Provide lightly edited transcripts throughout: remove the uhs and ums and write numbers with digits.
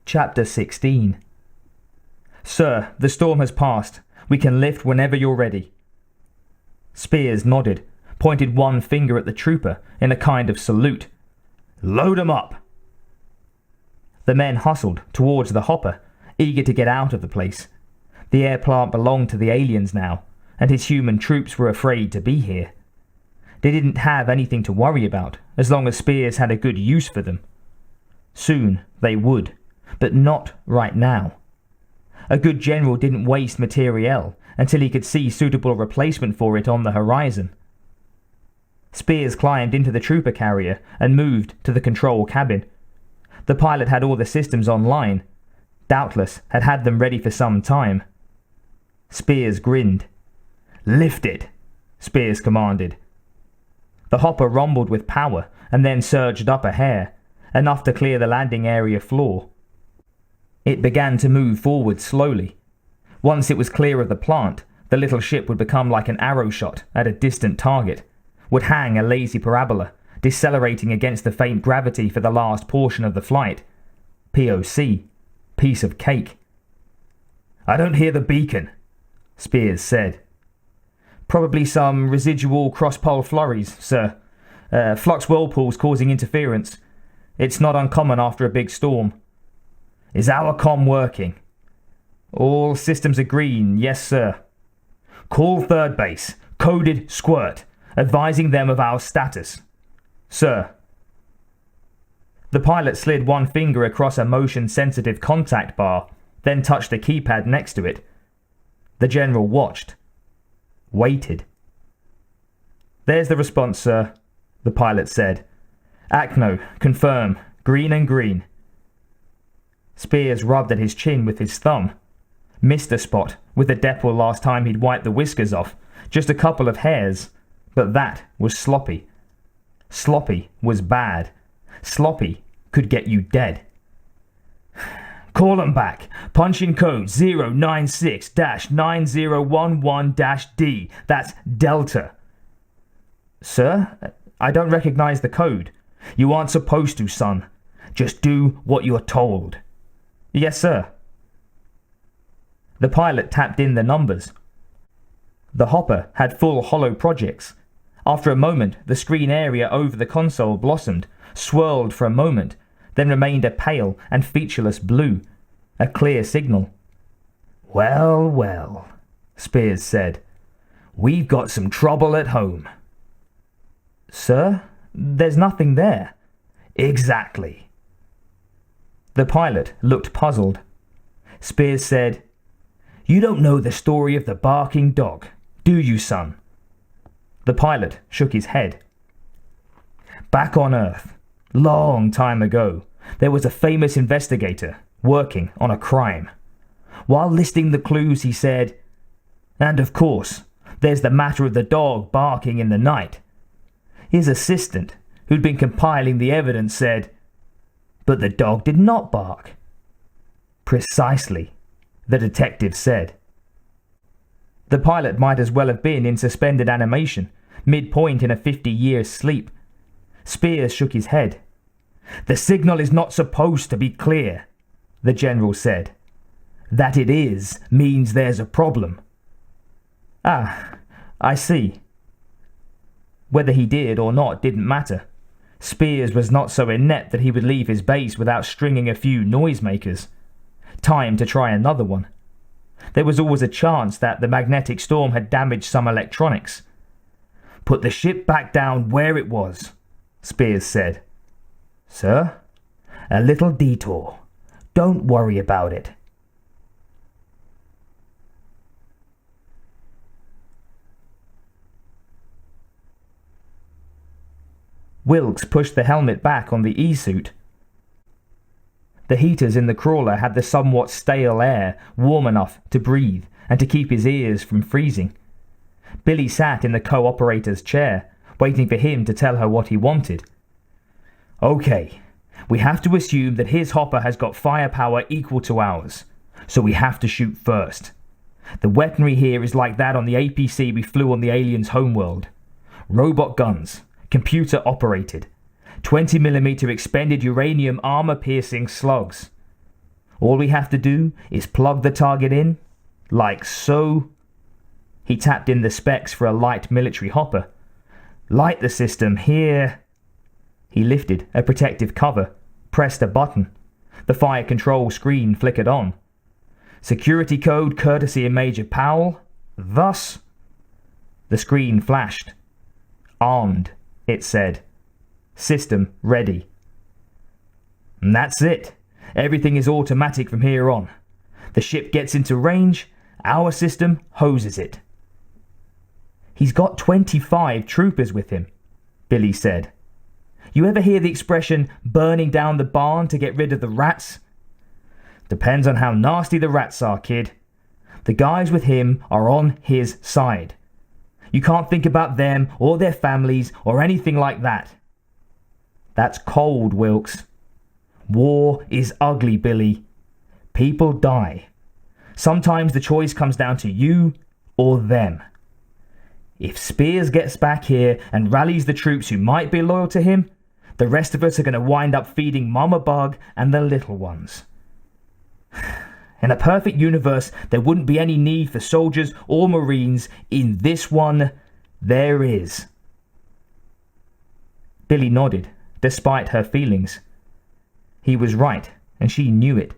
Chapter 16. Sir, the storm has passed. We can lift whenever you're ready. Spears nodded, pointed one finger at the trooper in a kind of salute. Load 'em up! The men hustled towards the hopper, eager to get out of the place. The air plant belonged to the aliens now, and his human troops were afraid to be here. They didn't have anything to worry about, as long as Spears had a good use for them. Soon they would, but not right now. A good general didn't waste materiel until he could see suitable replacement for it on the horizon. Spears climbed into the trooper carrier and moved to the control cabin. The pilot had all the systems online. Doubtless had had them ready for some time. Spears grinned. Lift it, Spears commanded. The hopper rumbled with power and then surged up a hair, enough to clear the landing area floor. It began to move forward slowly. Once it was clear of the plant, the little ship would become like an arrow shot at a distant target, would hang a lazy parabola, decelerating against the faint gravity for the last portion of the flight. POC. Piece of cake. I don't hear the beacon, Spears said. Probably some residual cross-pole flurries, sir. Flux whirlpools causing interference. It's not uncommon after a big storm. Is our comm working? All systems are green, yes sir. Call third base, coded squirt, advising them of our status. Sir. The pilot slid one finger across a motion-sensitive contact bar, then touched the keypad next to it. The general watched. Waited. There's the response, sir, the pilot said. Acno, confirm, green and green. Spears rubbed at his chin with his thumb. Missed a spot with the depot last time he'd wiped the whiskers off. Just a couple of hairs. But that was sloppy. Sloppy was bad. Sloppy could get you dead. Call 'em back. Punch in code 096-9011-D. That's Delta. Sir, I don't recognize the code. You aren't supposed to, son. Just do what you're told. Yes, sir. The pilot tapped in the numbers. The hopper had full holo projects. After a moment, the screen area over the console blossomed, swirled for a moment, then remained a pale and featureless blue. A clear signal. Well, well, Spears said. We've got some trouble at home. Sir, there's nothing there. Exactly. The pilot looked puzzled. Spears said, You don't know the story of the barking dog, do you, son? The pilot shook his head. Back on Earth, long time ago, there was a famous investigator working on a crime. While listing the clues, he said, And of course, there's the matter of the dog barking in the night. His assistant, who'd been compiling the evidence, said, But the dog did not bark. Precisely, the detective said. The pilot might as well have been in suspended animation, midpoint in a 50-year sleep. Spears shook his head. The signal is not supposed to be clear, the general said. That it is means there's a problem. Ah, I see. Whether he did or not didn't matter. Spears was not so inept that he would leave his base without stringing a few noisemakers. Time to try another one. There was always a chance that the magnetic storm had damaged some electronics. Put the ship back down where it was, Spears said. Sir, a little detour. Don't worry about it. Wilks pushed the helmet back on the E-suit. The heaters in the crawler had the somewhat stale air warm enough to breathe and to keep his ears from freezing. Billy sat in the co-operator's chair, waiting for him to tell her what he wanted. Okay, we have to assume that his hopper has got firepower equal to ours, so we have to shoot first. The weaponry here is like that on the APC we flew on the alien's homeworld. Robot guns, computer operated. 20mm expended uranium armor-piercing slugs. All we have to do is plug the target in, like so. He tapped in the specs for a light military hopper. Light the system here. He lifted a protective cover, pressed a button. The fire control screen flickered on. Security code courtesy of Major Powell. Thus. The screen flashed. Armed, it said. System ready. And that's it. Everything is automatic from here on. The ship gets into range, our system hoses it. He's got 25 troopers with him, Billy said. You ever hear the expression, burning down the barn to get rid of the rats? Depends on how nasty the rats are, kid. The guys with him are on his side. You can't think about them or their families or anything like that. That's cold, Wilks. War is ugly, Billy. People die. Sometimes the choice comes down to you or them. If Spears gets back here and rallies the troops who might be loyal to him, the rest of us are going to wind up feeding Mama Bug and the little ones. In a perfect universe, there wouldn't be any need for soldiers or Marines. In this one, there is. Billy nodded, despite her feelings. He was right, and she knew it.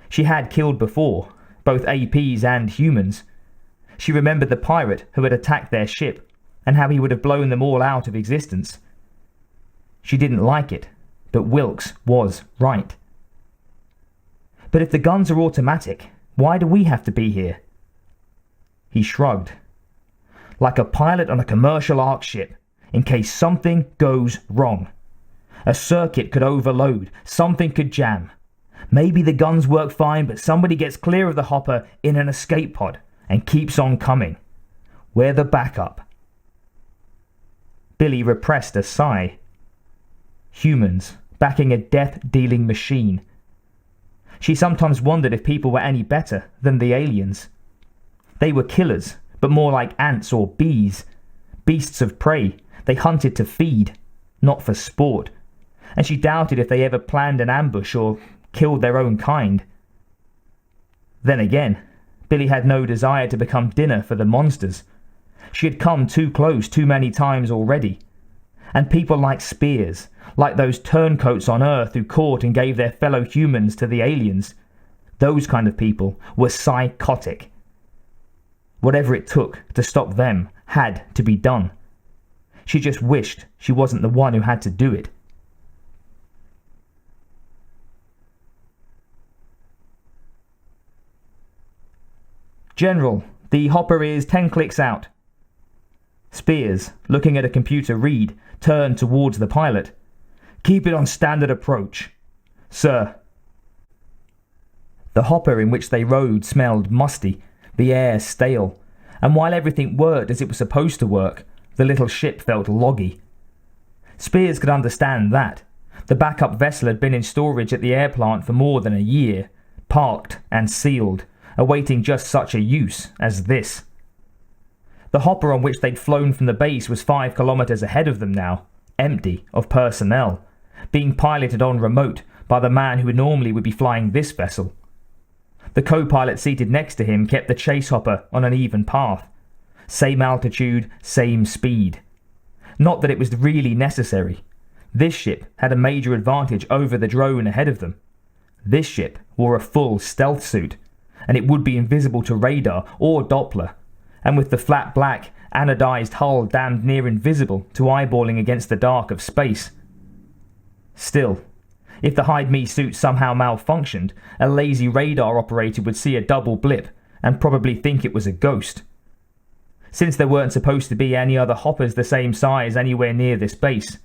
She had killed before, both APs and humans. She remembered the pirate who had attacked their ship, and how he would have blown them all out of existence. She didn't like it, but Wilks was right. But if the guns are automatic, why do we have to be here? He shrugged. Like a pilot on a commercial arc ship, in case something goes wrong. A circuit could overload, something could jam. Maybe the guns work fine, but somebody gets clear of the hopper in an escape pod and keeps on coming. We're the backup. Billy repressed a sigh. Humans backing a death-dealing machine. She sometimes wondered if people were any better than the aliens. They were killers, but more like ants or bees. Beasts of prey. They hunted to feed, not for sport. And she doubted if they ever planned an ambush or killed their own kind. Then again, Billy had no desire to become dinner for the monsters. She had come too close too many times already. And people like Spears, like those turncoats on Earth who caught and gave their fellow humans to the aliens, those kind of people were psychotic. Whatever it took to stop them had to be done. She just wished she wasn't the one who had to do it. General, the hopper is 10 clicks out. Spears, looking at a computer read, turned towards the pilot. Keep it on standard approach. Sir. The hopper in which they rode smelled musty, the air stale, and while everything worked as it was supposed to work, the little ship felt loggy. Spears could understand that. The backup vessel had been in storage at the air plant for more than a year, parked and sealed, awaiting just such a use as this. The hopper on which they'd flown from the base was 5 kilometers ahead of them now, empty of personnel, being piloted on remote by the man who normally would be flying this vessel. The co-pilot seated next to him kept the chase hopper on an even path. Same altitude, same speed. Not that it was really necessary. This ship had a major advantage over the drone ahead of them. This ship wore a full stealth suit, and it would be invisible to radar or Doppler, and with the flat black, anodized hull damned near invisible to eyeballing against the dark of space. Still, if the hide-me suit somehow malfunctioned, a lazy radar operator would see a double blip and probably think it was a ghost. Since there weren't supposed to be any other hoppers the same size anywhere near this base,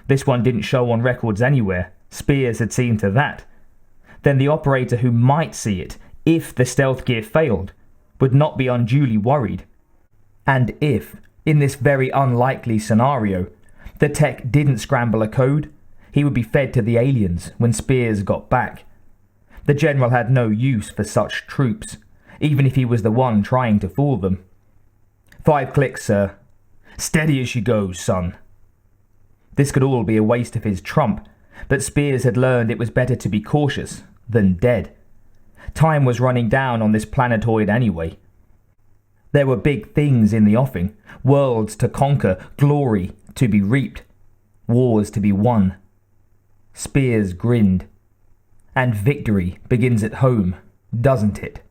this one didn't show on records anywhere. Spears had seen to that. Then the operator who might see it, if the stealth gear failed, would not be unduly worried. And if, in this very unlikely scenario, the tech didn't scramble a code, he would be fed to the aliens when Spears got back. The general had no use for such troops, even if he was the one trying to fool them. 5 clicks, sir. Steady as she goes, son. This could all be a waste of his trump, but Spears had learned it was better to be cautious than dead. Time was running down on this planetoid anyway. There were big things in the offing, worlds to conquer, glory to be reaped, wars to be won. Spears grinned. And victory begins at home, doesn't it?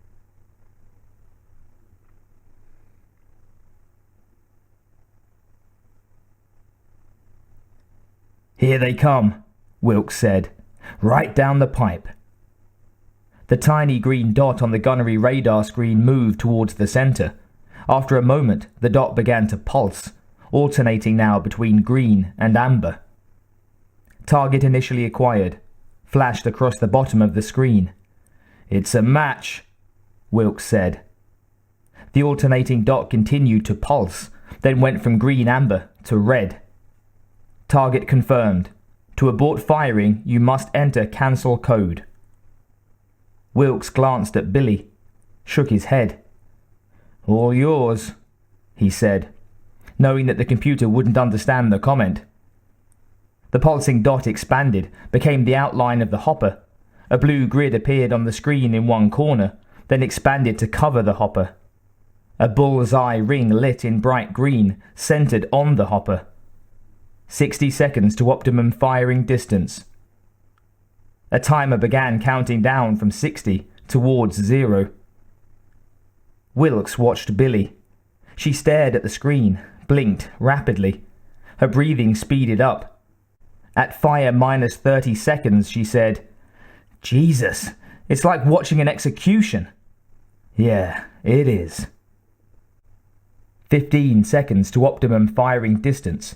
"Here they come," Wilks said, "right down the pipe." The tiny green dot on the gunnery radar screen moved towards the center. After a moment, the dot began to pulse, alternating now between green and amber. "Target initially acquired," flashed across the bottom of the screen. "It's a match," Wilks said. The alternating dot continued to pulse, then went from green-amber to red. "Target confirmed. To abort firing, you must enter cancel code." Wilks glanced at Billy, shook his head. "All yours," he said, knowing that the computer wouldn't understand the comment. The pulsing dot expanded, became the outline of the hopper. A blue grid appeared on the screen in one corner, then expanded to cover the hopper. A bullseye ring lit in bright green, centered on the hopper. 60 seconds to optimum firing distance. A timer began counting down from 60 towards 0. Wilks watched Billy. She stared at the screen, blinked rapidly. Her breathing speeded up. At fire minus 30 seconds, she said, "Jesus, it's like watching an execution." "Yeah, it is." 15 seconds to optimum firing distance.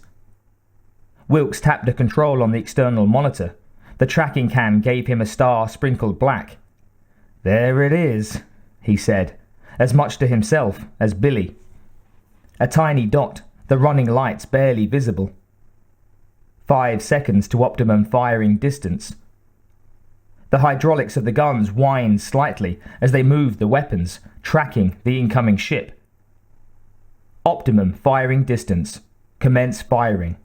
Wilks tapped a control on the external monitor. The tracking cam gave him a star sprinkled black. "There it is," he said, as much to himself as Billy. A tiny dot, the running lights barely visible. 5 seconds to optimum firing distance. The hydraulics of the guns whined slightly as they moved the weapons, tracking the incoming ship. Optimum firing distance. Commence firing.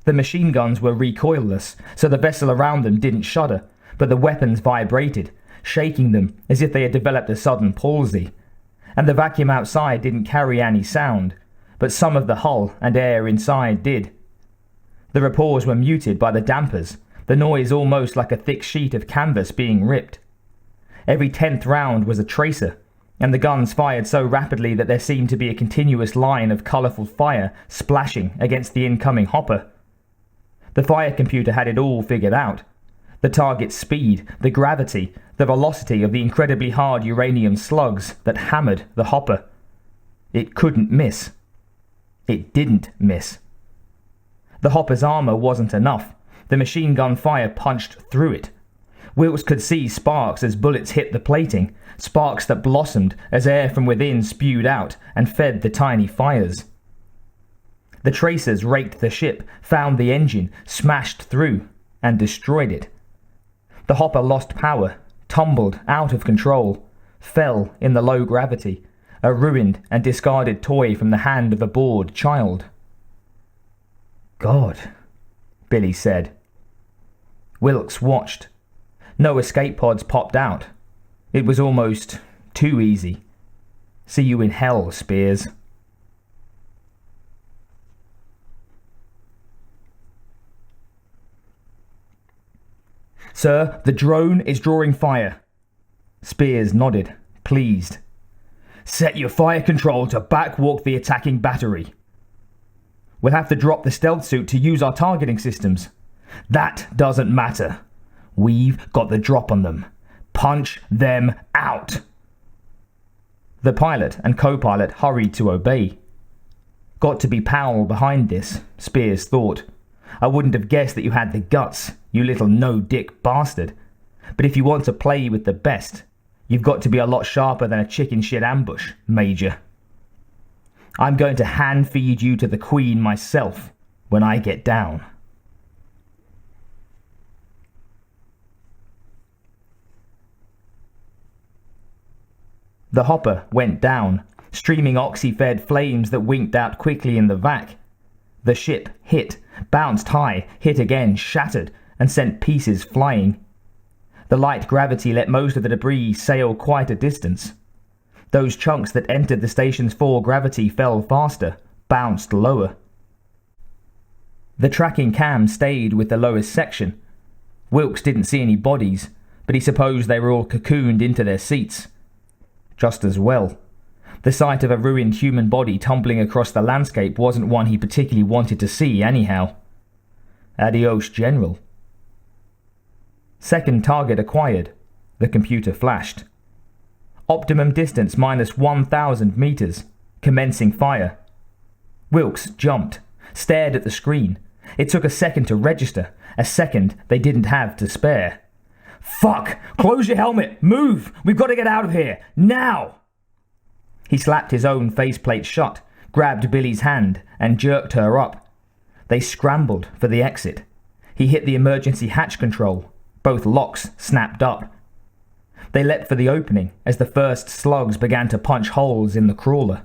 The machine guns were recoilless, so the vessel around them didn't shudder, but the weapons vibrated, shaking them as if they had developed a sudden palsy. And the vacuum outside didn't carry any sound, but some of the hull and air inside did. The rapports were muted by the dampers, the noise almost like a thick sheet of canvas being ripped. Every 10th round was a tracer, and the guns fired so rapidly that there seemed to be a continuous line of colourful fire splashing against the incoming hopper. The fire computer had it all figured out. The target's speed, the gravity, the velocity of the incredibly hard uranium slugs that hammered the hopper. It couldn't miss. It didn't miss. The hopper's armor wasn't enough. The machine gun fire punched through it. Wilks could see sparks as bullets hit the plating, sparks that blossomed as air from within spewed out and fed the tiny fires. The tracers raked the ship, found the engine, smashed through, and destroyed it. The hopper lost power, tumbled out of control, fell in the low gravity, a ruined and discarded toy from the hand of a bored child. "God," Billy said. Wilks watched. No escape pods popped out. It was almost too easy. See you in hell, Spears. "Sir, the drone is drawing fire." Spears nodded, pleased. "Set your fire control to backwalk the attacking battery." "We'll have to drop the stealth suit to use our targeting systems." "That doesn't matter. We've got the drop on them. Punch them out." The pilot and co-pilot hurried to obey. Got to be Powell behind this, Spears thought. I wouldn't have guessed that you had the guts, you little no-dick bastard. But if you want to play with the best, you've got to be a lot sharper than a chicken shit ambush, Major. I'm going to hand-feed you to the Queen myself when I get down. The hopper went down, streaming oxy-fed flames that winked out quickly in the vac. The ship hit, bounced high, hit again, shattered, and sent pieces flying. The light gravity let most of the debris sail quite a distance. Those chunks that entered the station's full gravity fell faster, bounced lower. The tracking cam stayed with the lowest section. Wilks didn't see any bodies, but he supposed they were all cocooned into their seats. Just as well. The sight of a ruined human body tumbling across the landscape wasn't one he particularly wanted to see anyhow. Adios, General. Second target acquired. The computer flashed. Optimum distance minus 1,000 meters. Commencing fire. Wilks jumped, stared at the screen. It took a second to register, a second they didn't have to spare. Fuck! Close your helmet! Move! We've got to get out of here! Now! He slapped his own faceplate shut, grabbed Billy's hand, and jerked her up. They scrambled for the exit. He hit the emergency hatch control. Both locks snapped up. They leapt for the opening as the first slugs began to punch holes in the crawler.